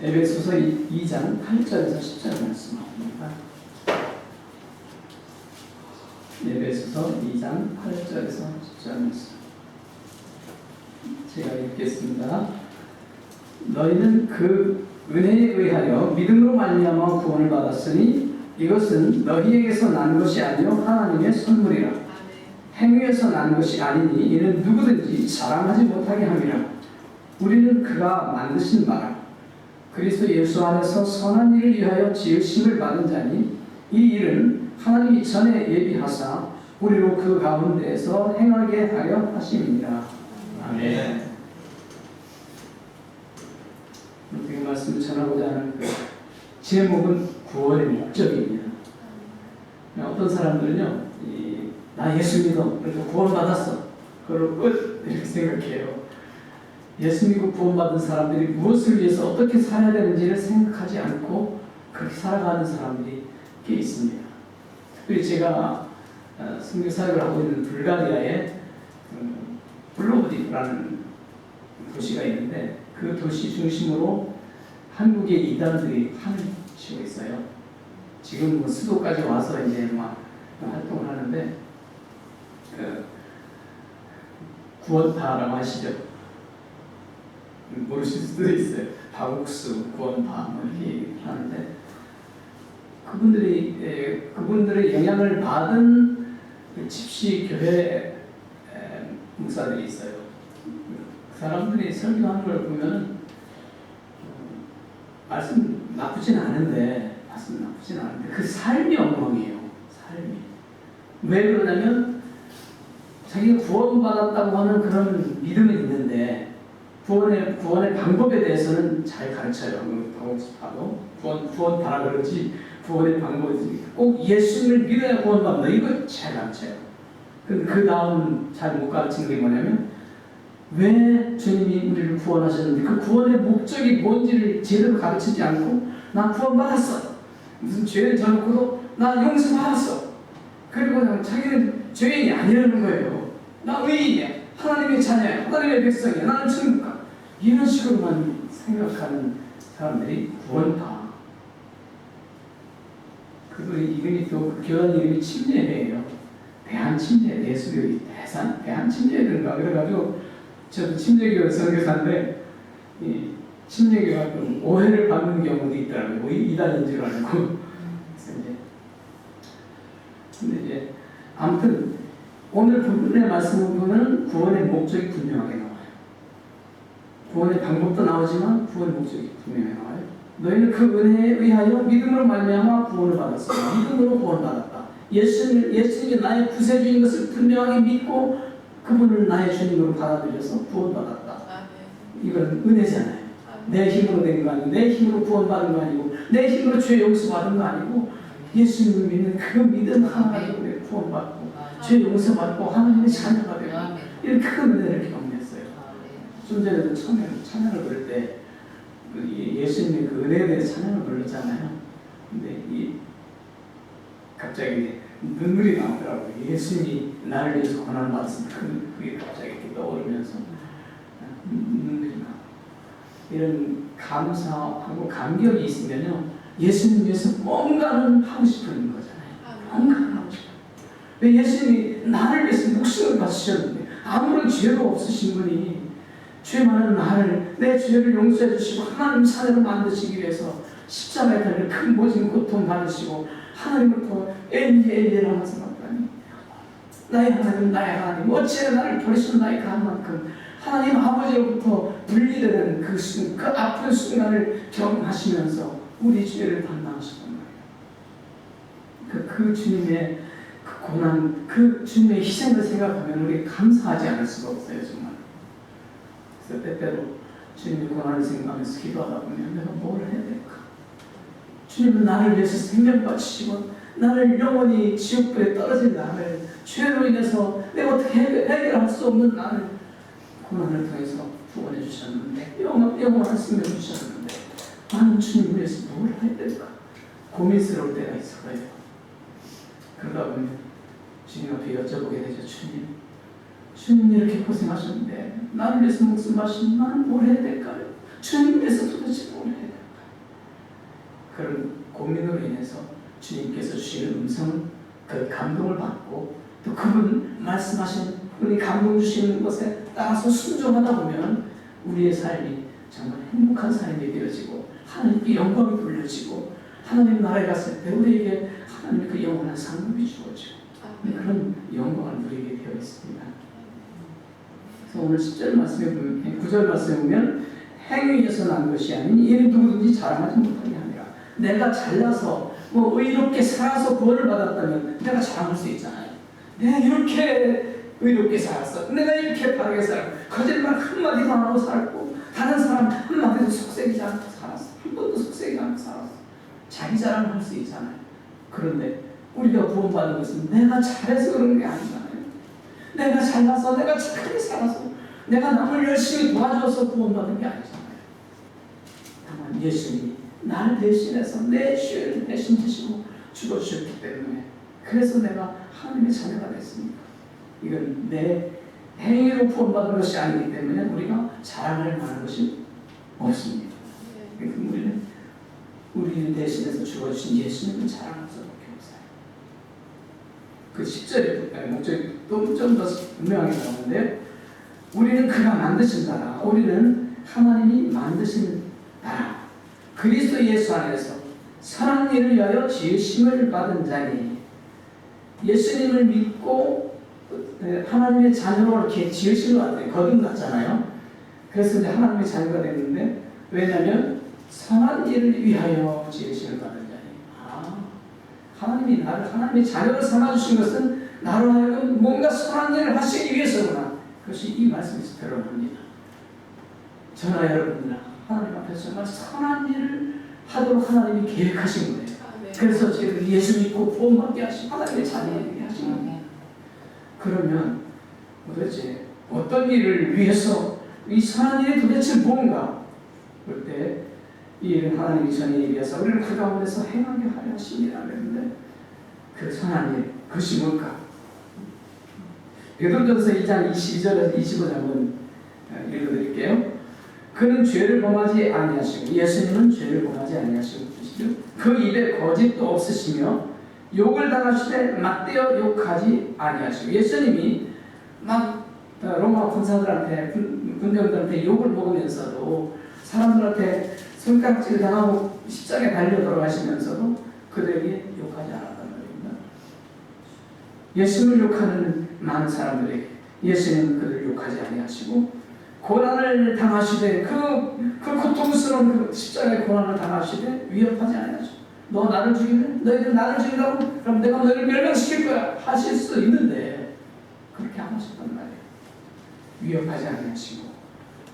에베소서 2장 8절에서 10절 말씀합니다. 에베소서 2장 8절에서 10절 말씀. 제가 읽겠습니다. 너희는 그 은혜에 의하여 믿음으로 말미암아 구원을 받았으니 이것은 너희에게서 난 것이 아니요 하나님의 선물이라. 행위에서 난 것이 아니니 이는 누구든지 자랑하지 못하게 함이라. 우리는 그가 만드신 바라 그리스도 예수 안에서 선한 일을 위하여 지으심을 받은 자니 이 일은 하나님이 전에 예비하사 우리로 그 가운데에서 행하게 하려 하심이니라. 아멘. 이 말씀을 전하고자 하는 그 제목은 구원의 목적입니다. 어떤 사람들은요, 나 예수 믿어, 그래서 구원받았어, 그걸 끝 이렇게 생각해요. 예수 믿고 구원받은 사람들이 무엇을 위해서 어떻게 살아야 되는지를 생각하지 않고 그렇게 살아가는 사람들이 꽤 있습니다. 특별히 제가 선교 사역을 하고 있는 불가리아에 플로브디브라는 도시가 있는데 그 도시 중심으로 한국의 이단들이 판을 치고 있어요. 지금 뭐 수도까지 와서 이제 막 활동을 하는데 구원파라고 하시죠? 모르실 수도 있어요. 다국수, 구원파 뭐 이렇게 하는데 그분들의 영향을 받은 집시 교회 목사들이 있어요. 그 사람들이 설교하는 걸 보면은 말씀 나쁘진 않은데 그 삶이 엉망이에요. 삶이. 왜 그러냐면 자기가 구원받았다고 하는 그런 믿음은 있는데 구원의 방법에 대해서는 잘 가르쳐요. 구원파라 그러지 구원의 방법이 꼭 예수님을 믿어야 구원받는다. 이거 잘 가르쳐요. 그 다음 잘 못 가르치는 게 뭐냐면 왜 주님이 우리를 구원하셨는데 그 구원의 목적이 뭔지를 제대로 가르치지 않고 나 구원받았어. 무슨 죄를 져놓고도 나 용서받았어. 그리고 그냥 자기는 죄인이 아니라는 거예요. 나 의인이야. 하나님의 자녀야. 하나님의 백성이야. 나는 천국가. 이런 식으로만 생각하는 사람들이 구원파. 그분의 이름이 또 교단 이름이 침례회예요. 대한침례 대수교회 대한침례회인가 그래가지고 저도 침례교회 선교사인데 침례교회가 좀 오해를 받는 경우도 있더라고요. 이단인 줄 알고. 그래서 근데 이제 아무튼 오늘 본문의 말씀을 보면 구원의 목적이 분명하게 나와요. 구원의 방법도 나오지만 구원의 목적이 분명하게 나와요. 너희는 그 은혜에 의하여 믿음으로 말미암아 구원을 받았어요. 믿음으로 구원받았다. 예수님이 나의 구세주인 것을 분명하게 믿고 그분을 나의 주님으로 받아들여서 구원받았다. 이건 은혜잖아요. 내 힘으로 된 거 아니고 내 힘으로 구원받은 거 아니고 내 힘으로 죄 용서받은 거 아니고 예수님을 믿는 그 믿음 하나로 구원받고 죄 용서받고 하나님의 자녀가 되고 이런 큰 은혜를 경험했어요. 좀 전에도 찬양을 부를 때 예수님의 그 은혜에 대해서 찬양을 불렀잖아요. 근데 갑자기 눈물이 나오더라고요. 예수님이 나를 위해서 고난을 받았으면 그게 갑자기 이렇게 떠오르면서 눈물이 나와요. 이런 감사하고 감격이 있으면요 예수님 위해서 뭔가는 하고 싶은 거잖아요. 뭔가는 하고 싶어요. 왜 예수님이 나를 위해서 목숨을 바치셨는데 아무런 죄도 없으신 분이 죄 많은 나를 내 죄를 용서해 주시고 하나님 자녀로 만드시기 위해서 십자가에 달려 큰 모진 고통 받으시고 하나님부터 엘리 하면서 말하니 나의 하나님 나의 하나님 어찌해 나를 버리셨나이까 한 만큼 하나님 아버지로부터 분리되는 그 아픈 순간을 경험하시면서 우리 죄를 담당하셨단 말이에요. 그 주님의 그 고난, 그 주님의 희생을 생각하면 우리 감사하지 않을 수가 없어요, 정말. 그래서 때때로 주님의 고난을 생각하면서 기도하다 보면 내가 뭘 해야 될까? 주님은 나를 위해서 생명 바치시고 나를 영원히 지옥불에 떨어진 나를 죄로 인해서 내가 어떻게 해결할 수 없는 나를 고난을 통해서 구원해 주셨는데 영원한 생명을 주셨는데 나는 주님 위해서 뭘 해야 될까? 고민스러울 때가 있을 거예요. 그러다 보면 주님 앞에 여쭤보게 되죠. 주님 이렇게 고생하셨는데 나를 위해서 목숨 마신 나는 뭘 해야 될까요? 주님 위해서 도대체 뭘 해야 될까요? 그런 고민으로 인해서 주님께서 주시는 음성을 그 감동을 받고 또 그분 말씀하신 그분이 감동 주시는 것에 따라서 순종하다 보면 우리의 삶이 정말 행복한 삶이 되어지고 하나님께 영광이 돌려지고 하나님 나라에 갔을 때 우리에게 하나님의 그 영원한 상급이 주어지고 그런 영광을 누리게 되어 있습니다. 그래서 오늘 10절 말씀에 보면 9절 말씀에 보면 행위에서 난 것이 아닌 이는 누구든지 자랑하지 못하게 하니라. 내가 잘나서 뭐 의롭게 살아서 구원을 받았다면 내가 자랑할 수 있잖아요. 내가 이렇게 의롭게 살았어. 내가 이렇게 바르게 살았고 거짓말 한마디도 안 하고 살고 다른 사람 한마디도 속삭이지 않고 살았어. 한 번도 속삭이지 않고 살았어. 자기 자랑을 할 수 있잖아요. 그런데 우리가 구원받은 것은 내가 잘해서 그런 게 아니잖아요. 내가 잘나서 내가 착하게 살아서 내가 남을 열심히 도와줘서 구원받은 게 아니잖아요. 다만 예수님이 나를 대신해서 내 죄를 대신 지시고 죽어주셨기 때문에 그래서 내가 하나님의 자녀가 됐습니다. 이건 내 행위로 구원받은 것이 아니기 때문에 우리가 자랑할 만한 것이 없습니다. 그래서 우리를 대신해서 죽어주신 예수님은 자랑할 수밖에 없어요. 그 10절에 목적이 좀 더 분명하게 나오는데 우리는 그가 만드신 나라, 우리는 하나님이 만드신 나라, 그리스도 예수 안에서 선한 일을 위하여 지으심을 받은 자니 예수님을 믿고 하나님의 자녀로 이렇게 지으심을 받았어요. 거듭났잖아요. 그래서 이제 하나님의 자녀가 됐는데 왜냐하면 선한 일을 위하여 지으심을 받은 자니 하나님이 나를 하나님의 자녀를 삼아주신 것은 나로 하여금 뭔가 선한 일을 하시기 위해서구나. 그것이 이 말씀에서 드러납니다. 저나 여러분이나 하나님 앞에서 정말 선한 일을 하도록 하나님이 계획하신 거예요. 그래서 저희들 예수 믿고 구원받게 하시고 하나님의 자녀되게 하신 겁니다. 그러면 도대체 어떤 일을 위해서 이 선한 일이 도대체 뭔가? 그럴 때 이 일은 하나님이 전에 얘기해서 우리를 그 가운데서 행하게 하려 하십니다. 그랬는데 그 선한 일, 그것이 뭘까? 베드로전서 2장 22절에서 25절 한번 읽어드릴게요. 그는 죄를 범하지 아니하시고 예수님은 죄를 범하지 아니하시고 그 입에 거짓도 없으시며 욕을 당하시되 맞대어 욕하지 아니하시고 예수님이 막 로마 군사들한테 군병들한테 욕을 먹으면서도 사람들한테 손깍지를 당하고 십자가에 달려 돌아가시면서도 그들에게 욕하지 않았단 말입니다. 예수님을 욕하는 많은 사람들에게 예수님은 그들을 욕하지 아니하시고 고난을 당하시되 그 고통스러운 그 십자가의 고난을 당하시되 위협하지 아니하시고 너 나를 죽이면 너희들 나를 죽인다고 그럼 내가 너희를 멸망시킬 거야 하실 수 있는데 그렇게 안 하셨단 말이에요. 위협하지 아니하시고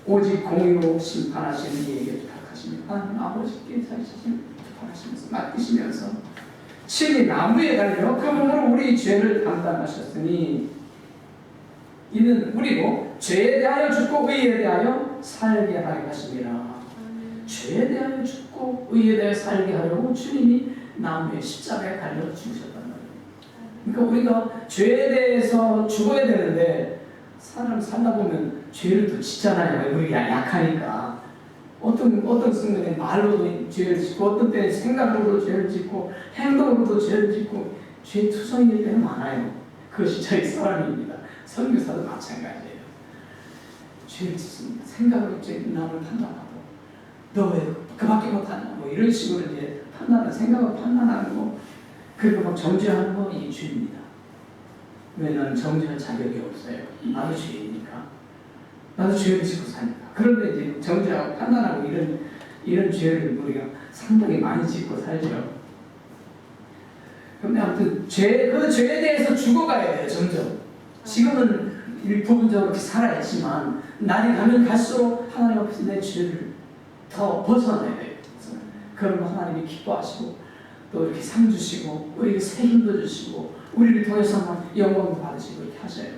오직 공의로 심판하시는 이에게 부탁하십니다. 하나님 아버지께 사시심을 부탁하시면서 맡기시면서 친히 나무에 달려 그 몸으로 우리 죄를 담당하셨으니 이는 우리로 죄에 대하여 죽고 의에 대하여 살게 하려 하십니다. 죄에 대하여 죽고 의에 대하여 살게 하려고 주님이 나무에 십자가에 달려 죽으셨단 말이에요. 그러니까 우리가 죄에 대해서 죽어야 되는데 사람 살다 보면 죄를 또 짓잖아요. 우리가 약하니까. 어떤 순간에 말로도 죄를 짓고 어떤 때는 생각으로도 죄를 짓고 행동으로도 죄를 짓고 죄 투성일 때는 많아요. 그것이 저희 사람입니다. 선교사도 마찬가지예요. 죄를 짓습니다. 생각으로 남을 판단하고 너 왜 그밖에 못하냐 뭐 이런 식으로 이제 판단하는 생각을 판단하는 거 그리고 막 정죄하는 거 이 죄입니다. 왜 나는 정죄할 자격이 없어요. 나도 죄이니까. 나도 죄를 짓고 사니까. 그런데 이제 정죄하고 판단하고 이런 죄를 우리가 상당히 많이 짓고 살죠. 그런데 아무튼 그 죄에 대해서 죽어가야 돼요. 점점. 지금은 부분적으로 살아있지만 날이 가면 갈수록 하나님 앞에서 내 죄를 더 벗어나야 돼요. 그러면 하나님이 기뻐하시고 또 이렇게 상 주시고 우리에게 새 힘도 주시고 우리를 통해서 영광도 받으시고 이렇게 하셔요.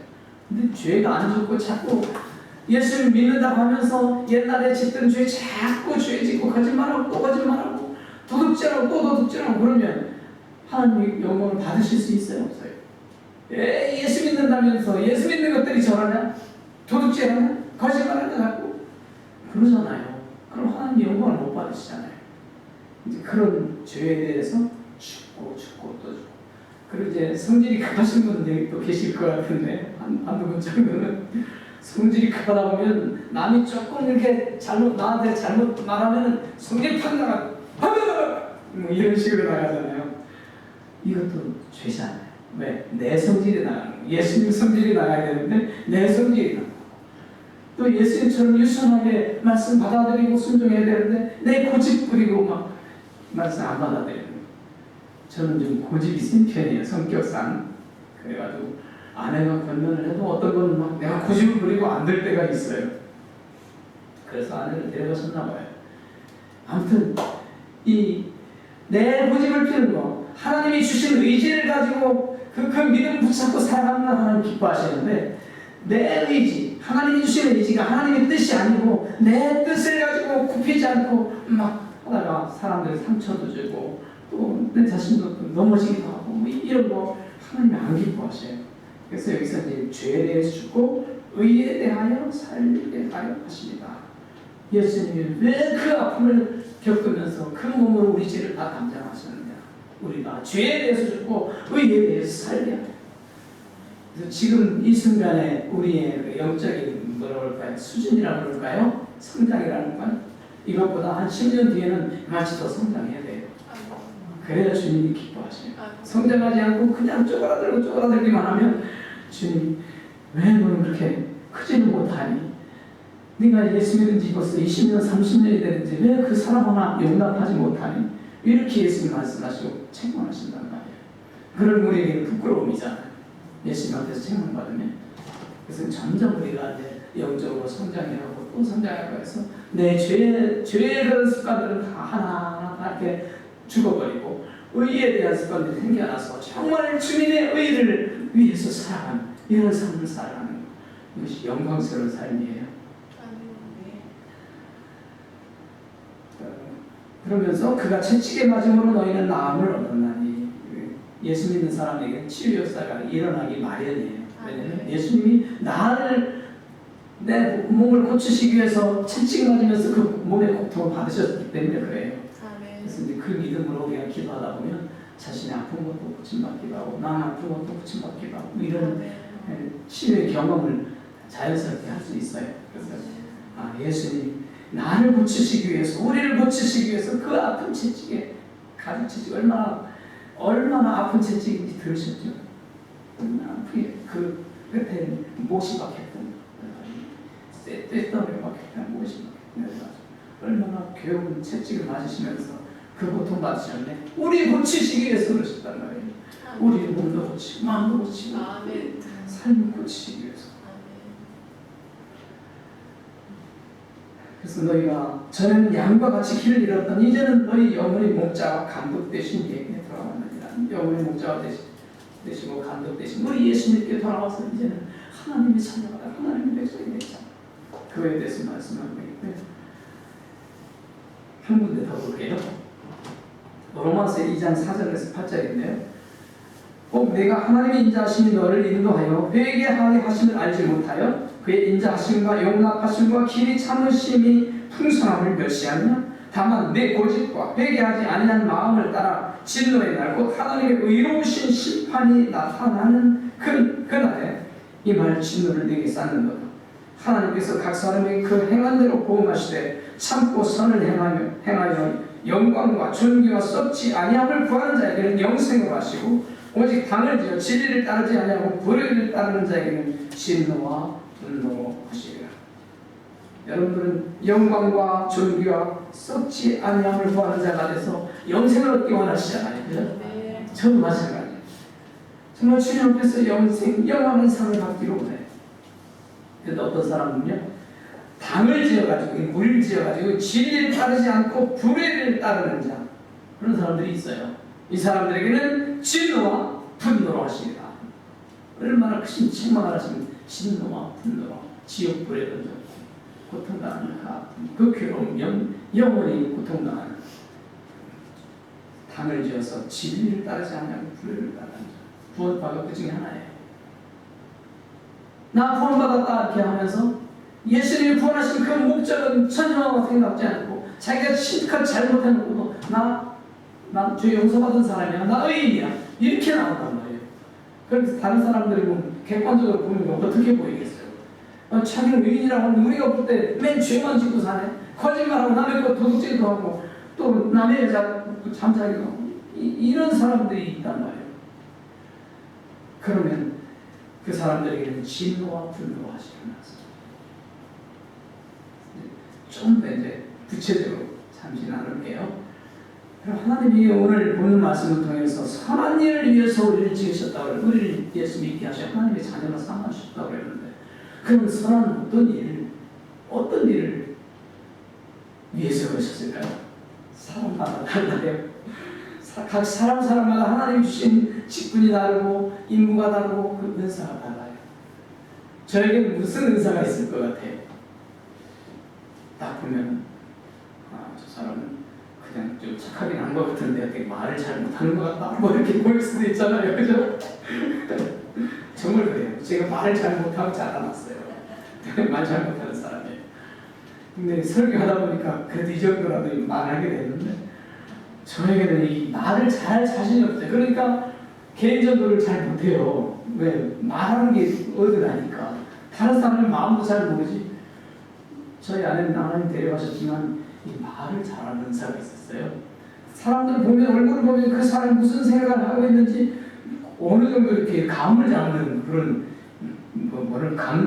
근데 죄가 안 죽고 자꾸 예수를 믿는다고 하면서 옛날에 짓던 죄 자꾸 죄 짓고 거짓말하고 또 거짓말하고 도둑질하고 또 도둑질하고 그러면 하나님이 영광을 받으실 수 있어요? 없어요? 예수 믿는다면서 예수 믿는 것들이 저러냐? 도둑질하냐? 거짓말하냐? 자꾸 그러잖아요. 그럼 하나님 영광을 못 받으시잖아요. 이제 그런 죄에 대해서 죽고 또 죽고. 그리고 이제 성질이 급하신 분들이 또 계실 것 같은데 한두 분 정도는 성질이 급하다 보면 남이 조금 이렇게 나한테 잘못 말하면 성질이 팍 나가 뭐 이런 식으로 나가잖아요. 이것도 죄잖아요. 왜? 내 성질이 나가는 거예요. 예수님 성질이 나가야 되는데 내 성질이 나가고 또 예수님처럼 유순하게 말씀 받아들이고 순종해야 되는데 내 고집 부리고 막 말씀 안 받아들이는 거예요. 저는 좀 고집이 센 편이에요. 성격상. 그래가지고 아내가 권면을 해도 어떤 건 막 내가 고집을 부리고 안 될 때가 있어요. 그래서 아내를 데려가셨나 봐요. 아무튼 내 고집을 피는 거, 하나님이 주신 의지를 가지고 그 믿음 붙잡고 살아가는 걸 하나님 기뻐하시는데 내 의지, 하나님이 주신 의지가 하나님의 뜻이 아니고 내 뜻을 가지고 굽히지 않고 막 하다가 사람들 상처도 주고 또 내 자신도 넘어지기도 하고 뭐 이런 거 하나님이 안 기뻐하셔요. 그래서 여기서 이제 죄에 대해서 죽고 의에 대하여 살게 하여 하십니다. 예수님이 왜 그 아픔을 겪으면서 그 몸으로 우리 죄를 다 담당하셨느냐. 우리가 죄에 대해서 죽고 의에 대해서 살게 하여. 그래서 지금 이 순간에 우리의 영적인 뭐라고 할까요? 수준이라고 그럴까요? 성장이라는 건 이것보다 한 10년 뒤에는 마치 더 성장해야 돼요. 그래야 주님이 기뻐하셔요. 성장하지 않고 그냥 쪼그라들기만 하면 주님 왜 너는 그렇게 크지는 못하니? 네가 예수 믿은 지 벌써 20년, 30년이 되는지 왜 그 사람 하나 용납하지 못하니? 이렇게 예수님 말씀하시고 책망하신단 말이에요. 그런 우리에게는 부끄러움이잖아요. 예수님 앞에서 책망받으면. 그래서 점점 우리가 이제 영적으로 성장하고 또 성장하고 해서 내 죄의 그런 습관들은 다 하나하나 다 이렇게 죽어버리고 의에 대한 습관들이 생겨나서 정말 주님의 의를 위해서 살아가는 이런 삶을 살아가는 이것이 영광스러운 삶이에요. 그러면서 그가 채찍에 맞음으로 너희는 나음을 얻었나니 예수 믿는 사람에게 치유 역사가 일어나기 마련이에요. 왜냐하면 예수님이 내 몸을 고치시기 위해서 채찍 맞으면서 그 몸의 고통을 받으셨기 때문에 그래요. 그래서 이제 그 믿음으로 우리가 기도하다 보면 자신의 아픈 것도 고침받기도 하고 남 아픈 것도 고침받기도 하고 이런 치유의 경험을 자연스럽게 할 수 있어요. 그래서 예수님 나를 고치시기 위해서 우리를 고치시기 위해서 그 아픈 채찍에 가죽 채찍 얼마나 아픈 채찍인지 들으셨죠? 얼마나 아프게 그 끝에 못이 박혔던 쇳덩이에 박혔던 못이 박혔던 얼마나 괴로운 채찍을 맞으시면서 그 고통 받으셨네. 우리 고치시기 위해서 그러셨단 말이에요. 우리 몸도 고치고 마음도 고치고 삶을 고치시기 위해서. 그래서 너희가 전에는 양과 같이 길을 잃었던 이제는 너희 영혼의 목자와 감독 되신 예에 돌아왔느니라. 영혼의 목자와 되시고 감독 되신 우리 예수님께 돌아와서 이제는 하나님의 자녀가 하나님의 백성이 되자. 그거에 대해서 말씀하고 있고요. 한 군데 더 볼게요. 로마서 2장 4절에서 8절인데요. 내가 하나님의 인자하심이 너를 인도하여 회개하게 하심을 알지 못하여 그의 인자하심과 용납하심과 길이 참으심이 풍성함을 멸시하느냐? 다만 내 고집과 회개하지 아니한 마음을 따라 진노의 날 곧 하나님의 의로우신 심판이 나타나는 그날에 이 말 진노를 내게 쌓는도다. 하나님께서 각 사람에게 그 행한 대로 보응하시되 참고 선을 행하여 영광과 존귀와 썩지 아니함을 구하는 자에게는 영생을 하시고 오직 당을 지어 진리를 따르지 아니하고 불의를 따르는 자에게는 진노와 분노로 하시리라. 여러분들은 영광과 존귀와 썩지 아니함을 구하는 자가 돼서 영생을 얻기 원하시잖아요. 그죠? 네. 저도 마찬가지예요. 정말 주님 앞에서 영원한 상을 받기로 원해요. 그런데 어떤 사람은요, 당을 지어가지고 물을 지어가지고 진리를 따르지 않고 불의를 따르는 자, 그런 사람들이 있어요. 이 사람들에게는 진노와 분노로 하십니다. 얼마나 크신 책망을 하시면 진노와 분노로 지옥 불에 던져 고통당하는 그 괴로움, 영원히 고통당하는 당을 지어서 진리를 따르지 않냐고 불의를 따르는 자. 구원받은 그 중에 하나예요. 나 구원받았다 이렇게 하면서 예수님이 구원하신 그 목적은 전혀 생각지 않고 자기가 실컷 잘못해놓고도 나죄 용서받은 사람이야, 나 의인이야, 이렇게 나온단 말이에요. 그래서 다른 사람들이 보면 객관적으로 보면 어떻게 보이겠어요? 자기는 의인이라고 하면 우리가 볼 때 맨 죄만 짓고 사네, 거짓말하고 남의 것 도둑질도 하고 또 남의 여자 잠자리도 이런 사람들이 있단 말이에요. 그러면 그 사람들에게는 진노와 분노가 일어나서 좀 더 이제 구체적으로 잠시 나눌게요. 그럼 하나님이 오늘 보는 말씀을 통해서 선한 일을 위해서 우리를 지으셨다고, 우리를 예수 믿게 하셔 하나님의 자녀로 삼으셨다고 그랬는데, 그럼 선한 어떤 일을 위해서 그러셨을까요? 사람마다 달라요. 각 사람마다 하나님 주신 직분이 다르고 임무가 다르고 그 은사가 달라요. 저에게는 무슨 은사가 있을 것 같아요? 딱 보면 저 사람은 그냥 좀 착하긴 한 것 같은데 되게 말을 잘 못하는 것 같다, 뭐 이렇게 보일 수도 있잖아요, 그죠? 정말 그래요. 제가 말을 잘 못하고 자라났어요. 말 잘 못하는 사람이에요. 근데 설교하다 보니까 그래도 이 정도라도 말하게 되는데, 저에게는 이 말을 잘 자신이 없어요. 그러니까 개인적으로를 잘 못해요. 왜? 말하는 게 어긋나니까. 다른 사람의 마음도 잘 모르지. 저희 아내는 하나님 데려가셨지만 이 말을 잘하는 은사가 있었어요. 사람들 보면, 얼굴을 보면 그 사람이 무슨 생각을 하고 있는지 어느 정도 이렇게 감을 잡는 그런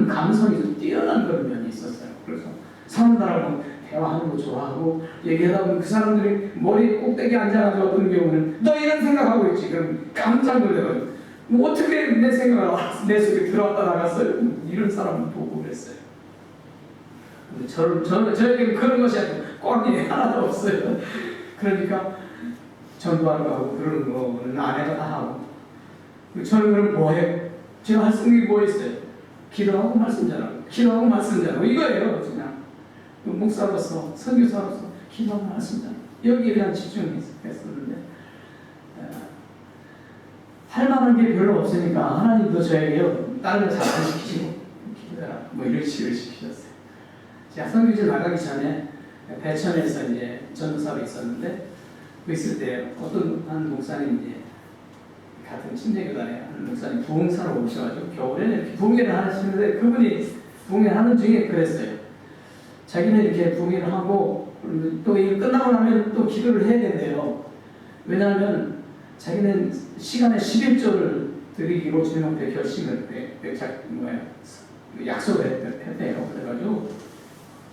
감성이 좀 뛰어난 그런 면이 있었어요. 그래서 사람들하고 대화하는 거 좋아하고 얘기하다 보면 그 사람들이 머리 꼭대기에 앉아가지고 어떤 경우는 너 이런 생각하고 있지? 그럼 깜짝 놀래요. 뭐 어떻게 내 생각을 내 속에 들어왔다 나갔어요? 이런 사람을 보고 그랬어요. 저에게는 그런 것이 ቋ미 하나도 없어요. 그러니까 전도하러 가고 그러는 거는 아내가 다 하고, 저는 그럼 뭐해? 제가 할 수 있는 게 뭐 있어요? 기도하고 말씀 전하고, 기도하고 말씀 전하고, 이거예요. 그냥 목사로서, 선교사로서 기도하고 말씀 전하고, 여기에 대한 집중했었는데, 할 만한 게 별로 없으니까 하나님도 저에게요, 다른 거 잘 안 시키시고 기도해라, 뭐 이런 식으로 시키셨어요. 제가 선교지 나가기 전에 배천에서 이제 전도사로 있었는데, 그 있을 때 어떤 한 목사님, 이제 같은 침례교단에 한 목사님 부흥사로 오셔가지고 겨울에 이렇게 부흥회를 하시는데, 그분이 부흥회 하는 중에 그랬어요. 자기는 이렇게 부흥회를 하고 또 이 끝나고 나면 또 기도를 해야 된대요. 왜냐하면 자기는 시간에 11조를 드리기로 주님한테 결심을 약속을 했대요. 그래가지고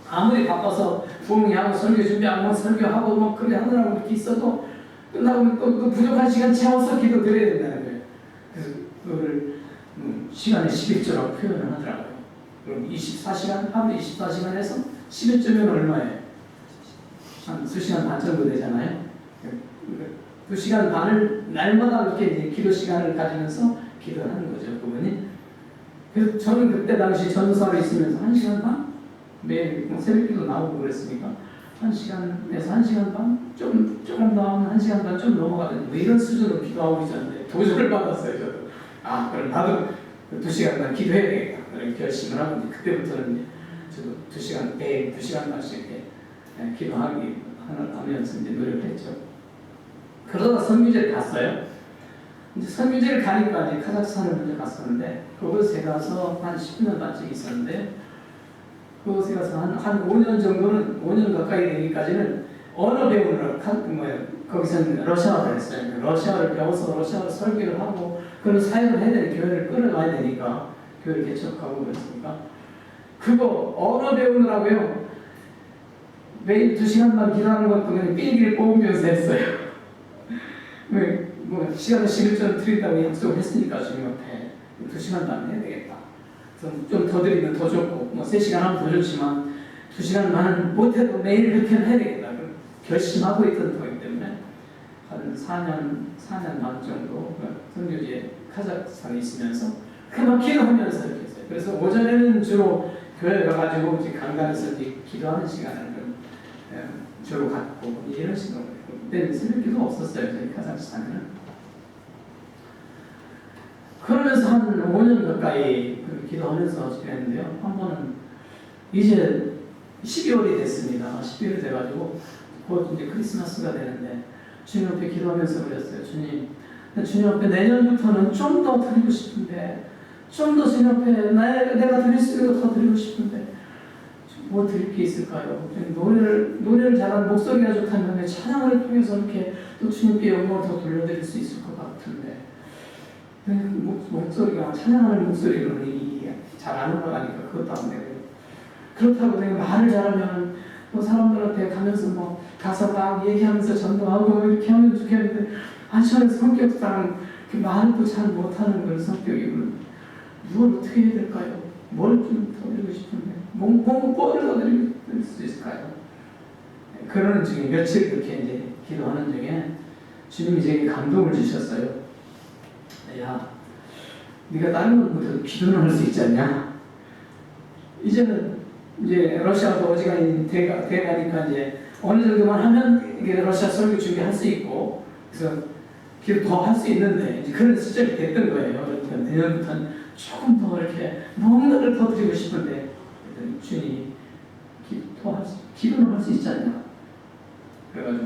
아무리 바빠서 부흥회하고 설교 준비하고 설교하고 뭐 그래 하느라고 이렇게 있어도 끝나고 또 부족한 시간 채워서 기도 드려야 된다는 거예요. 그래서 그거를 시간에 11조라고 표현을 하더라고요. 그럼 24시간, 하루 24시간 해서 11조면 얼마예요? 한 2시간 반 정도 되잖아요. 2시간 반을 날마다 이렇게 이제 기도 시간을 가지면서 기도를 하는 거죠, 그분이. 그래서 저는 그때 당시 전도사로 있으면서 1시간 반? 매일 새벽기도 나오고 그랬으니까 1시간에서 1시간 반? 조금 더 하면 1시간 반 좀 넘어가거든요. 뭐 이런 수준으로 기도하고 있었는데 도전을 받았어요, 저도. 그럼 나도 2시간 반 기도해야 되겠다. 그런 결심을 하고 이제 그때부터는 저도 2시간, 매일 2시간 반씩 이렇게 기도하기 하면서 이제 노력을 했죠. 그러다가 선교제를 갔어요. 이제 선교제를 가니까 이제 카자흐스탄을 먼저 갔었는데, 그곳에 가서 한 10년 반쯤 있었는데, 그곳에 가서 한 5년 정도는, 5년 가까이 되기까지는 언어 배우느라 거기서는 러시아어를 했어요. 러시아어를 배워서 러시아어로 설교를 하고 그런 사역을 해야 되는, 교회를 끌어가야 되니까, 교회를 개척하고 그랬으니까 그거 언어 배우느라고요, 매일 2시간만 기도하는 것도 그냥 삘기를 뽑으면서 했어요. 시간을 11전 드린다고 약속을 했으니까 주님한테 2시간 반 해야 되겠다. 좀 더 드리면 더 좋고, 3시간 하면 더 좋지만 2시간 반은 못해도 매일 그렇게는 해야 되겠다. 결심하고 있던 거기 때문에 한 4년 반 정도 선교지에 카자흐스탄에 있으면서 그만 기도하면서 이렇게 했어요. 그래서 오전에는 주로 교회 가가지고 이제 강단에서 이제 기도하는 시간을 주로 갖고 이런 식으로. 그때는 새벽기도 없었어요, 저희 카자흐스탄에는. 그러면서 한 5년 가까이 기도하면서 지냈는데요. 한 번은 이제 12월이 됐습니다. 12월이 돼가지고 곧 이제 크리스마스가 되는데 주님 앞에 기도하면서 그랬어요. 주님 앞에 내년부터는 좀 더 드리고 싶은데, 좀 더 주님 앞에 내가 드릴 수 있는 거 더 드리고 싶은데 뭐 드릴 게 있을까요? 노래를 잘하는 목소리가 좋다면 찬양을 통해서 이렇게 또 주님께 영광을 더 돌려드릴 수 있을 것 같은데 목소리가 찬양하는 목소리로는 잘 안 올라가니까 그것도 안 되고, 그렇다고 내가 말을 잘하면 뭐 사람들한테 가면서 뭐 가서 막 얘기하면서 전도하고 이렇게 하면 좋겠는데 저는 성격상 말을 또 잘 못하는 그런 성격이고 무엇을 어떻게 해야 될까요? 뭘 좀 더 드리고 싶은데 뭘 더 드릴 수 있을까요? 그러는 중에 며칠 그렇게 이제 기도하는 중에 주님이 제게 감동을 주셨어요. 야, 네가 다른 건 못해도 기도는 할 수 있지 않냐? 이제는 이제 러시아도 어지간히 돼가니까 이제 어느 정도만 하면 이게 러시아 설교 준비할 수 있고, 그래서 기도 더 할 수 있는데 이제 그런 시절이 됐던 거예요. 그러니까 내년부터는 조금 더 이렇게 뭔가를 더 드리고 싶은데 주님이 기도는 할 수 있지 않냐? 그래가지고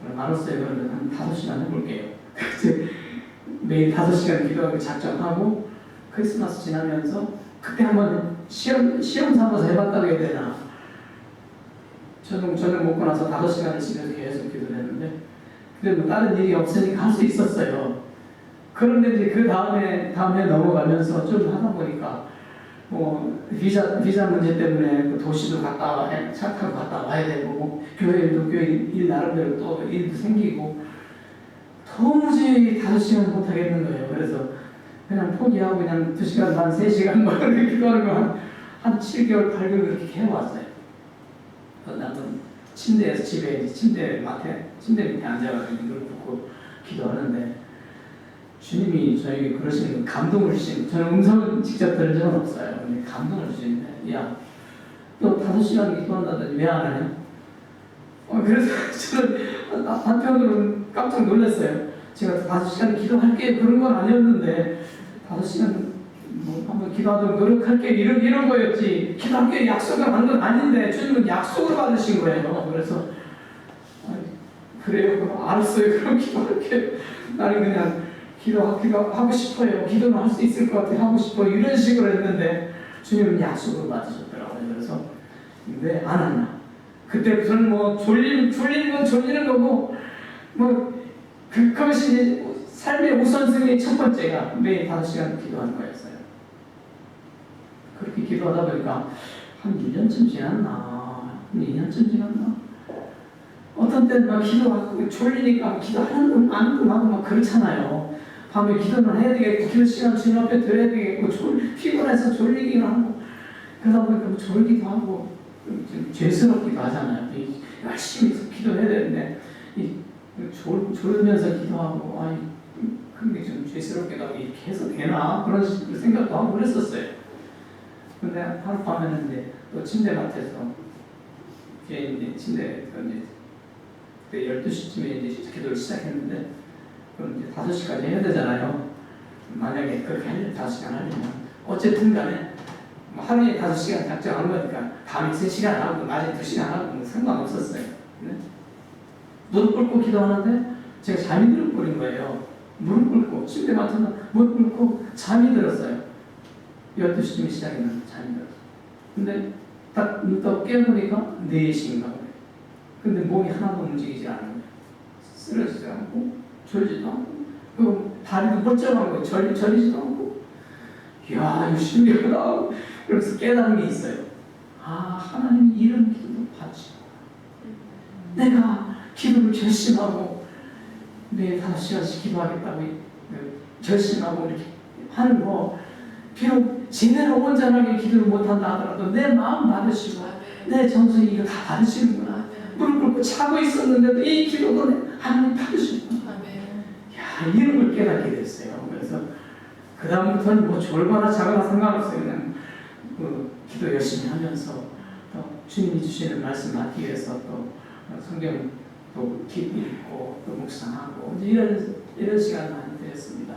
그럼 알았어요. 그러면 한 5시간 해볼게요. 매일 5시간 기도하고 작정하고 크리스마스 지나면서 그때 한번 시험 삼아서 해봤다고 해야 되나? 저녁 먹고 나서 5시간을 집에서 계속 기도를 했는데 근데 뭐 다른 일이 없으니까 할 수 있었어요. 그런데 이제 그 다음에 넘어가면서 좀 하다 보니까 뭐 비자 문제 때문에 그 도시도 차 타고 갔다 와야 되고 뭐 교회 일 나름대로 또 일도 생기고 도무지 5시간 못 하겠는 거예요. 그래서 그냥 포기하고 그냥 2시간 반, 3시간 막 이렇게 기도하는 거 한 7개월, 8개월 그렇게 해왔어요. 나는 침대에서 집에 침대 밑에 앉아가지고 이걸 보고 기도하는데 주님이 저에게 그러시는 감동을 주시는, 저는 음성을 직접 들은 적은 없어요. 근데 감동을 주시는데, 야, 너 5시간 기도한다더니 왜 안 하냐? 그래서 저는 한편으로는 깜짝 놀랐어요. 제가 5시간 기도할게 그런 건 아니었는데 5시간 뭐 한번 기도하도록 노력할게 이런 거였지, 기도할게 약속을 한 건 아닌데 주님은 약속을 받으신 거예요. 그래서 그래요, 그럼 알았어요. 그럼 기도할게. 나는 그냥 기도하고 싶어요. 기도는 할 수 있을 것 같아. 하고 싶어요. 이런 식으로 했는데 주님은 약속을 받으셨더라고요. 그래서 왜 안 하냐? 그때부터는 뭐 졸리는 건 졸리는 거고 뭐 그것이 삶의 우선순위 첫 번째가 매일 5시간 기도하는 거였어요. 그렇게 기도하다 보니까 한 1년쯤 지났나? 한 2년쯤 지났나? 어떤 때는 막 기도하고 졸리니까 기도하는 안 하고 막 그렇잖아요. 밤에 기도는 해야 되겠고 기도 시간 주님 앞에 드려야 되겠고 피곤해서 졸리기도 하고 그러다 보니까 뭐 졸기도 하고 좀 죄스럽기도 하잖아요. 열심히 기도해야 되는데 졸면서 기도하고 그게 좀 죄스럽기도 하고 이렇게 해서 되나? 그런 생각도 하고 그랬었어요. 근데 하룻밤에는 이제 또 침대밭에서 이제 침대에서 이제 그때 12시쯤에 이제 기도를 시작했는데 그럼 이제 5시까지 해야 되잖아요. 만약에 그렇게 5시간 하려면 어쨌든 간에 뭐 하루에 5시간 작정한 거니까 밤에 3시간 하고 낮에 2시간 하고 뭐 상관없었어요. 네? 무릎 꿇고 기도하는데 제가 잠이 들어버린 거예요. 무릎 꿇고 침대밭에서 무릎 꿇고 잠이 들었어요. 12시쯤에 시작했는데 잠이 들었어요. 근데 딱 눈 떠 깨보니까 4시인가 그래요. 근데 몸이 하나도 움직이지 않은 거예요. 쓰러지지도 않고 졸지도 않고 그리고 다리도 멀쩡한 거예요. 저리지도 않고 이야 이거 신기하다. 그래서 깨달은 게 있어요. 하나님이 이런 기도도 받으시고 내가 기도를 결심하고 매일 5시간씩 기도하겠다고 결심하고 이렇게 하는 거 비록 제대로 온전하게 기도를 못한다 하더라도 내 마음 받으시고 내 정성이 이거 다 받으시는구나. 무릎 꿇고 자고 있었는데도 이 기도도 하나님 받으시는구나. 야, 이런 걸 깨닫게 됐어요. 그래서 그 다음부터는 뭐 졸거나 자거나 상관없어요. 그냥 기도 열심히 하면서 또 주님이 주시는 말씀 받기 위해서 또 성경 또 읽고 또 묵상하고 이런 시간을 많이 되었습니다.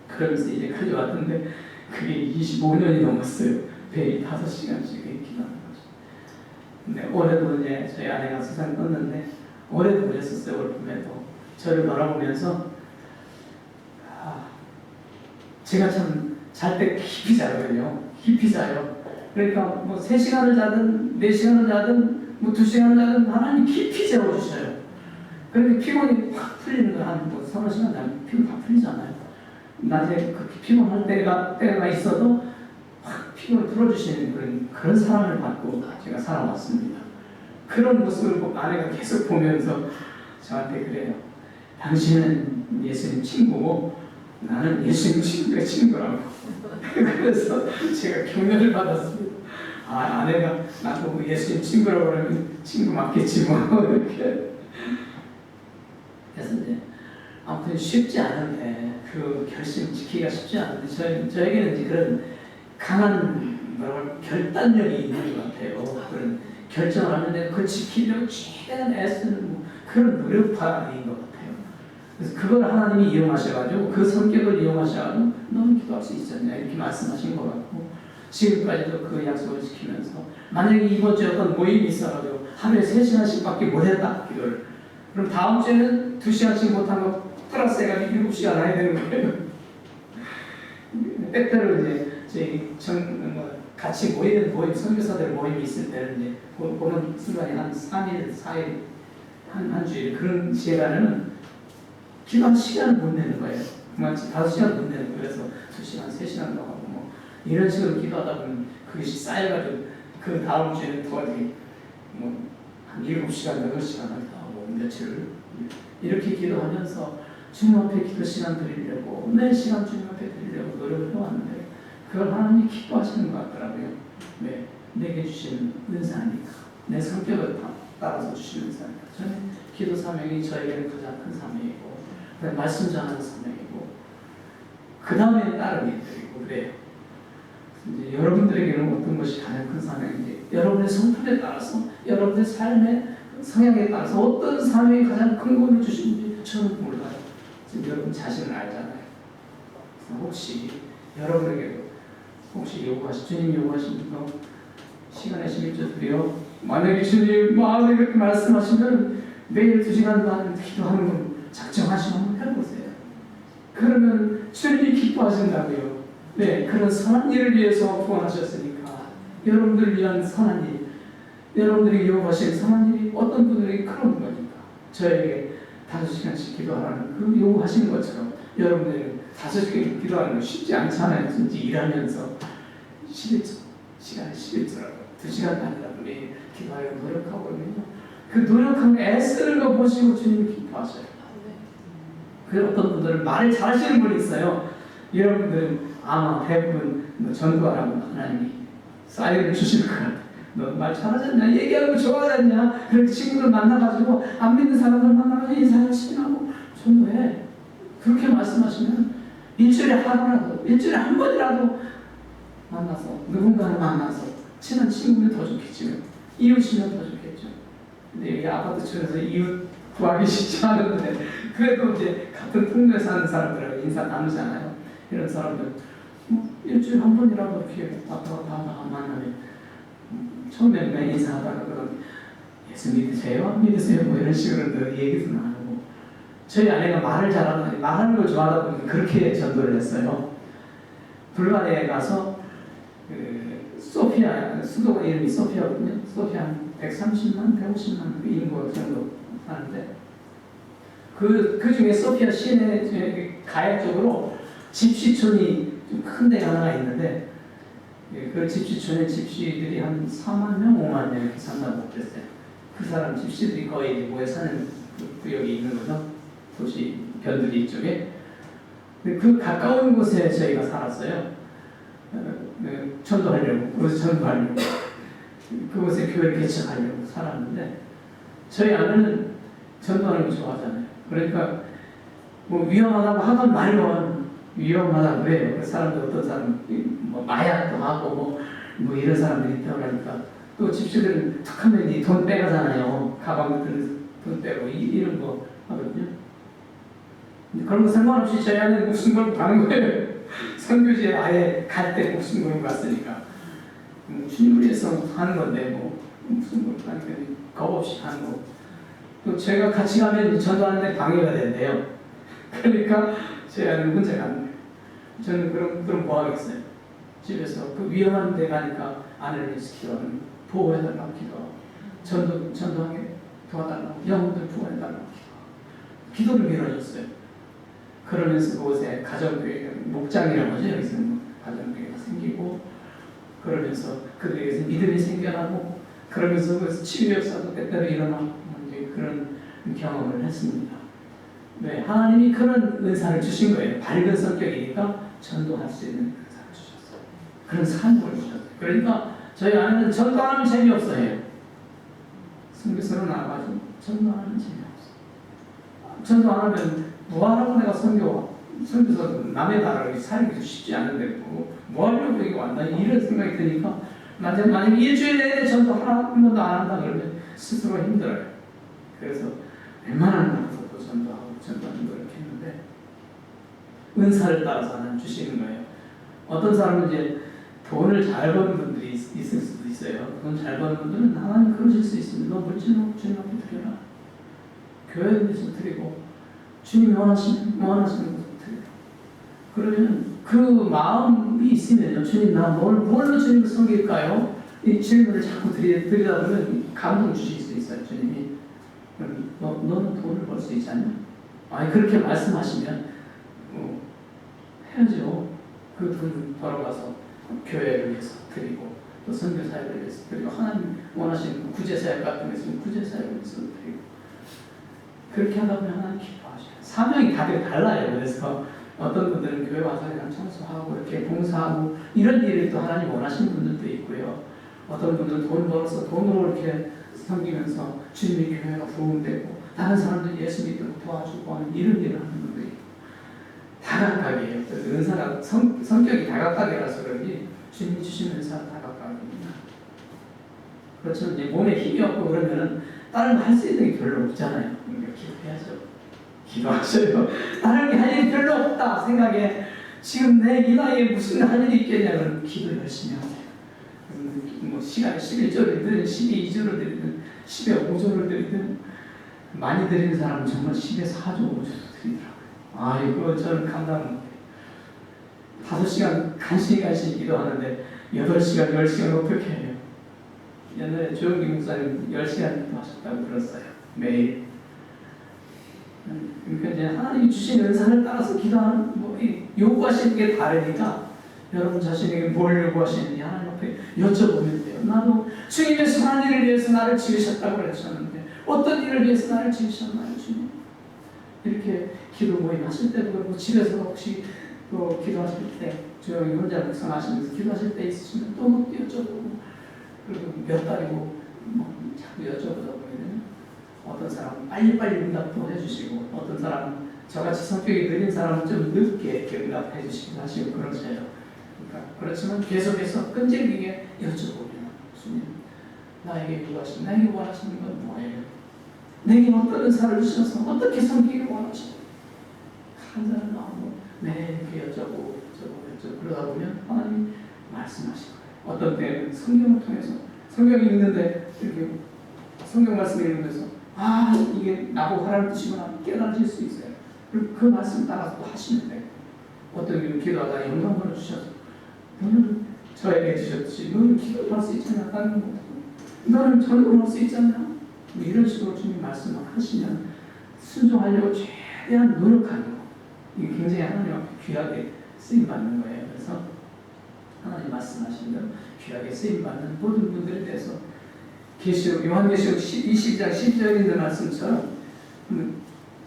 그러면서 이제 가져왔는데 그게 25년이 넘었어요. 매일 5시간씩 기도하는 거죠. 근데 올해도 이제 저희 아내가 세상 떴는데 올해도 그랬었어요. 올 봄에도 저를 바라보면서 제가 참 잘 때 깊이 자거든요. 깊이 자요. 그러니까 뭐 3시간을 자든 4시간을 자든 뭐 2시간을 자든 하나님 깊이 재워주셔요. 그러니까 피곤이 확 풀리는 거야. 한 서너 시간 자면 피곤 다 풀리잖아요. 낮에 그렇게 피곤할 때가 있어도 확 피곤을 풀어주시는 그런 사랑을 받고 제가 살아왔습니다. 그런 모습을 아내가 계속 보면서 저한테 그래요. 당신은 예수님 친구고 나는 예수님 친구가 친구라고. 그래서 제가 격려를 받았습니다. 아내가 나보고 예수님 친구라고 그러면 친구 맞겠지 뭐 이렇게. 그래서 이제 아무튼 쉽지 않은데 그 결심 지키기가 쉽지 않은데 저에게는 이제 그런 강한 결단력이 있는 것 같아요. 그런 결정을 하는데 그걸 지키려고 최대한 애쓰는 뭐 그런 노력파인 것 같아요. 그래서 그걸 하나님이 이용하셔가지고 그 성격을 이용하셔가지고 너는 기도할 수 있었냐 이렇게 말씀하신 것 같고 지금까지도 그 약속을 지키면서 만약에 이번 주에 어떤 모임이 있어가지고 하루에 3시간씩밖에 못했다 기도를 그럼 다음 주에는 2시간씩 못한 거 플러스 해가지고 7시간 해야 되는 거예요. 때때로 이제 저희 같이 모이는 선교사들 모임이 있을 때는 이제 그런 순간이 한 3일, 4일, 한 주일 그런 시간에는 기도한 시간을 못 내는 거예요. 마치 5시간 못 내는 거예요. 그래서 2시간, 3시간도 하고 뭐 이런 식으로 기도하다 보면 그것이 쌓여가지고 그 다음 주에는 더 이렇게 한 7시간, 8시간을 더 하고 며칠을 이렇게 기도하면서 주님 앞에 기도 시간 드리려고 내 시간 주님 앞에 드리려고 노력을 해왔는데 그걸 하나님이 기뻐하시는 것 같더라고요. 네, 내게 주신 은사니까 내 성격을 따라서 주신 은사니까 저는 기도 사명이 저에게는 가장 큰 사명이고 말씀 전하는 사명이고 그 다음에 다른 일들이고 그래요. 이제 여러분들에게는 어떤 것이 가장 큰 사명인지 여러분의 성품에 따라서 여러분의 삶의 성향에 따라서 어떤 사명이 가장 큰 것을 주시는지 저는 몰라요. 지금 여러분 자신을 알잖아요. 혹시 여러분에게도 혹시 주님 요구하신 거 시간에 11조 드려 만약에 주님 마음에 그렇게 말씀하시면 매일 2시간 반 기도하는 건 작정하시고 한번 해보세요. 그러면 주님이 기뻐하신다고요. 네, 그런 선한 일을 위해서 구원하셨으니까 여러분들을 위한 선한 일 여러분들이 요구하신 선한 일이 어떤 분들에게 그런 거니까 저에게 5시간씩 기도하라는 그 요구하시는 것처럼 여러분들은 5시간 기도하는 거 쉽지 않잖아요. 진짜 일하면서 11조, 시간에 11조라고 2시간 반이라도 매일 기도하려고 노력하거든요. 그 노력하는 애쓰는 거 보시고 주님이 기뻐하셔요. 그 어떤 분들은 말을 잘하시는 분이 있어요. 여러분들은 아마 대부분 전도하라고 하나님이 사인을 주실 것 같아요. 너 말 잘하잖냐? 얘기하는 거 좋아하잖냐? 그렇게 친구들 만나가지고 안 믿는 사람들 만나가지고 인사 열심히 하고 전도해. 그렇게 말씀하시면 일주일에 하루라도 일주일에 한 번이라도 만나서 누군가를 만나서 친한 친구면 더 좋겠지만 이웃이면 더 좋겠죠. 근데 여기 아파트촌에서 이웃 구하기 쉽지 않은데 그래도 이제 같은 동네에 사는 사람들하고 인사 나누잖아요. 이런 사람들 일주일에 한 번이라도 이렇게 왔다 갔다 만나면 처음에는 그냥 인사하다가 그런 예수 믿으세요? 안 믿으세요? 뭐 이런 식으로 얘기도 나누고 저희 아내가 말을 잘하는 말하는 걸 좋아하다 보니 그렇게 전도를 했어요. 불가리아에 가서 소피아 수도가 이름이 소피아거든요. 소피아 한 130만, 150만 그 인구 정도 사는데 그 중에 소피아 시내 가해 쪽으로 집시촌이 좀 큰 데가 하나가 있는데 그 집시촌에 집시들이 한 4만 명, 5만 명 이렇게 산다고 그랬어요. 그 사람 집시들이 거의 모여 사는 구역이 있는 거죠. 도시 변두리 이쪽에. 그 가까운 곳에 저희가 살았어요. 전도하려고, 그곳에 전도하려고, 그곳에 교회를 개척하려고 살았는데 저희 아내는 전도하는 거 좋아하잖아요. 그러니까 뭐 위험하다고 하던 말건 위험하다고 그래요. 그 사람들 어떤 사람 뭐 마약도 하고 뭐 이런 사람들이 있다고 하니까 또 집주들은 툭하면 돈 빼가잖아요. 가방 같은 돈 빼고 이런 거 하거든요. 그런 거 상관없이 저희 아내는 목숨 걸고 가는 거예요. 선교지에 아예 갈 때 목숨 걸고 갔으니까 주님을 위해서 하는 건데 뭐 무슨 뭘 하니까 겁 없이 하는 거. 또 제가 같이 가면 전도하는데 방해가 된대요. 그러니까 제 아내는 혼자 가는 거예요. 저는 그럼 뭐 하겠어요? 집에서 그 위험한 데 가니까 아내를 시키라는 보호해달라고 기도하고 전도하게 도와달라고 영혼들 구원해달라고 기도를 밀어줬어요. 그러면서 그곳에 가정교회가 목장이라고 하죠. 여기서 가정교회가 생기고 그러면서 그들에게서 믿음이 생겨나고 그러면서 그래서 치유 역사도 때때로 일어나고 이제 그런 경험을 했습니다. 네, 하나님이 그런 은사를 주신 거예요. 밝은 성격이니까 전도할 수 있는 은사를 주셨어요. 그런 삶을 주셨어요. 그러니까 저희 아내는 전도하면 재미없어요. 선교사로 나와가지고 전도하면 재미없어요. 전도 안 하면 뭐하라고 내가 선교사 남의 나라를 살기 쉽지 않은데 뭐 하려고 여기 왔나 이런 생각이 드니까 만약에 일주일 내내 전도 한 번도 안 한다 그러면 스스로 힘들어요. 그래서 웬만한 곳에서 또 전도하는 노력을 했는데 은사를 따라서 하나님 주시는 거예요. 어떤 사람은 이제 돈을 잘 버는 분들이 있을 수도 있어요. 돈 잘 버는 분들은 하나님 그러실 수 있습니다. 너 물질로 주님 앞에 드려라. 교회에서 드리고 주님이 원하시는 것을 드려라. 그러면 그 마음이 있으면요. 주님 나 뭘로 주님을 섬길까요? 이 질문을 자꾸 드리다 보면 감동 주실 수 있어요. 주님이 너는 돈을 벌 수 있지 않냐? 아니 그렇게 말씀하시면 해야죠. 그 돈 벌어가서 교회를 위해서 드리고 또 선교사역을 위해서 드리고 하나님 원하시는 구제사역 같은 거 있으면 구제사역을 위해서 드리고 그렇게 하다 보면 하나님 기뻐하셔요. 사명이 다들 달라요. 그래서 어떤 분들은 교회 와서 그냥 청소하고 이렇게 봉사하고 이런 일을 또 하나님 원하시는 분들도 있고요. 어떤 분들은 돈 벌어서 돈으로 이렇게 섬기면서 주님의 교회가 부흥되고 다른 사람들 예수 믿도록 도와주고 하는 이런 일을 하는 분들이 있고 다각각이에요. 은사가 성격이 다각각이라서 그런지 주님이 주신 은사가 다각각입니다. 그렇죠. 이제 몸에 힘이 없고 그러면은 다른 거 할 수 있는 게 별로 없잖아요. 그러니까 기도해야죠. 기도하셔요. 다른 게 할 일이 별로 없다 생각에 지금 내 이 나이에 무슨 할 일이 있겠냐면 기도 열심히 하세요. 뭐 시간에 11조를 드리든 12조를 드리든 10에 5조를 드리든 많이 드리는 사람은 정말 10에 4조 5조도 드리더라고요. 이거 저는 감당 못해요. 5시간 간신히 기도하는데 8시간 10시간 어떻게 해요? 옛날에 조영기 목사님 10시간 기도하셨다고 들었어요. 매일. 그러니까 이제 하나님이 주신 은사를 따라서 기도하는 요구하시는 게 다르니까 여러분 자신에게 뭘 요구하시는지 하나님 앞에 여쭤보면 돼요. 나도 주님의 선한 일을 위해서 나를 지으셨다고 그러셨는데 어떤 일을 위해서 나를 지으셨나요, 주님? 이렇게 기도 모임 하실 때도 그렇고 집에서 혹시 또 기도하실 때 조용히 혼자 묵상하시면서 기도하실 때 있으시면 또 여쭤보고 그리고 몇 달이고 자꾸 여쭤보다 보면 어떤 사람은 빨리빨리 응답도 해주시고 어떤 사람은 저같이 성격이 느린 사람은 좀 늦게 이렇게 응답해 주시기도 하시고 그러세요. 그러니까 그렇지만 계속해서 끈질기게 여쭤보면 주님 나에게 원하시는 건 뭐예요? 내게 어떤 은사를 주셔서 어떻게 섬기기를 원하시고 간절한 마음으로 매일 이렇게 여쭤보고 그러다 보면 하나님 말씀하실 거예요. 어떤 때는 성경을 통해서 성경이 있는데 이렇게 성경 말씀이 읽으면서 이게 나보고 하라는 뜻이구나 깨달으실 수 있어요. 그 말씀 따라서 또 하시면 돼요. 어떤 분은 기도하다 영감을 주셔서 너는 저에게 주셨듯이 너는 기도를 할 수 있잖아. 다른 거 너는 전도를 할 수 있잖아. 이런 식으로 주님 말씀을 하시면 순종하려고 최대한 노력하는 거. 이게 굉장히 하나님 앞에 귀하게 쓰임받는 거예요. 그래서 하나님 말씀하시는 대로 귀하게 쓰임받는 모든 분들에 대해서 요한계시록 22장 12절에 있는 말씀처럼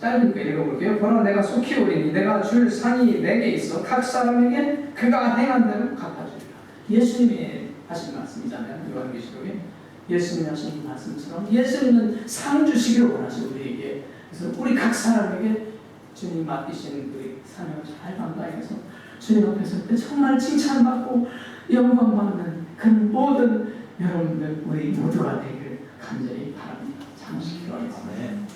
짧은 거 읽어볼게요. 보라 내가 속히 오리니 내가 줄 상이 내게 있어 각 사람에게 그가 행한 대로 갚아주리라. 예수님이 하신 말씀이잖아요. 요한계시록에 예수님이 하신 말씀처럼 예수님은 상 주시기를 원하시고 우리에게 그래서 우리 각 사람에게 주님 맡기신 우리 사명을 잘 감당해서 주님 앞에 설 때 정말 칭찬받고 영광받는 그런 모든 여러분들 우리 모두가 되기를 간절히 바랍니다. 잠시 기도하겠습니다.